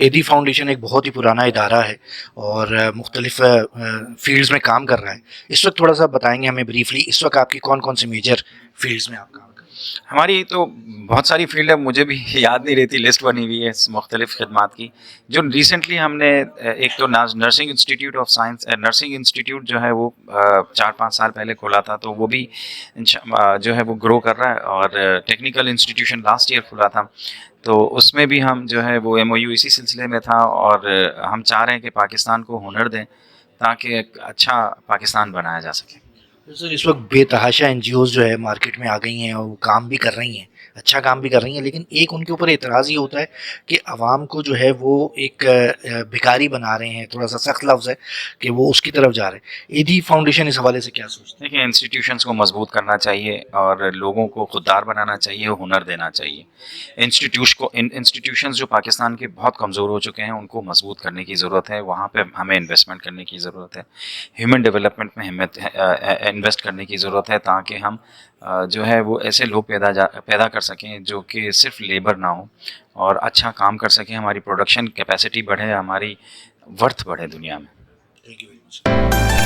ایدی foundation ایک بہت ہی پرانا ادارہ ہے اور مختلف فیلڈز میں کام کر رہا ہے. اس وقت تھوڑا سا بتائیں گے ہمیں بریفلی اس وقت آپ کی کون کون سی میجر فیلڈز میں آپ کام کر رہے ہیں؟ ہماری تو بہت ساری فیلڈ ہے، مجھے بھی یاد نہیں رہتی، لسٹ بنی ہوئی ہے مختلف خدمات کی. جو ریسنٹلی ہم نے ایک تو nursing institute of science, nursing institute جو ہے وہ 4-5 سال پہلے کھولا تھا، تو وہ بھی جو ہے وہ گرو کر رہا ہے. اور ٹیکنیکل انسٹیٹیوشن لاسٹ ایئر کھلا تھا، تو اس میں بھی ہم جو ہے وہ ایم او یو اسی سلسلے میں تھا. اور ہم چاہ رہے ہیں کہ پاکستان کو ہنر دیں تاکہ ایک اچھا پاکستان بنایا جا سکے. سر اس وقت بے تحاشا این جی اوز جو ہے مارکیٹ میں آ گئی ہیں اور وہ کام بھی کر رہی ہیں، اچھا کام بھی کر رہی ہیں، لیکن ایک ان کے اوپر اعتراض یہ ہوتا ہے کہ عوام کو جو ہے وہ ایک بھکاری بنا رہے ہیں. تھوڑا سا سخت لفظ ہے کہ وہ اس کی طرف جا رہے ہیں. ایدی فاؤنڈیشن اس حوالے سے کیا سوچتے ہیں؟ دیکھیں، انسٹیٹیوشنس کو مضبوط کرنا چاہیے اور لوگوں کو خوددار بنانا چاہیے، ہنر دینا چاہیے. انسٹیٹیوشنز جو پاکستان کے بہت کمزور ہو چکے ہیں ان کو مضبوط کرنے کی ضرورت ہے. وہاں پہ ہمیں انویسٹمنٹ کرنے کی ضرورت ہے، ہیومن ڈیولپمنٹ میں ہمیں انویسٹ کرنے کی ضرورت ہے تاکہ ہم جو ہے وہ ایسے لوگ پیدا کر سکیں جو کہ صرف لیبر نہ ہوں اور اچھا کام کر سکیں. ہماری پروڈکشن کیپیسٹی بڑھے، ہماری ورتھ بڑھے دنیا میں. Thank you very much.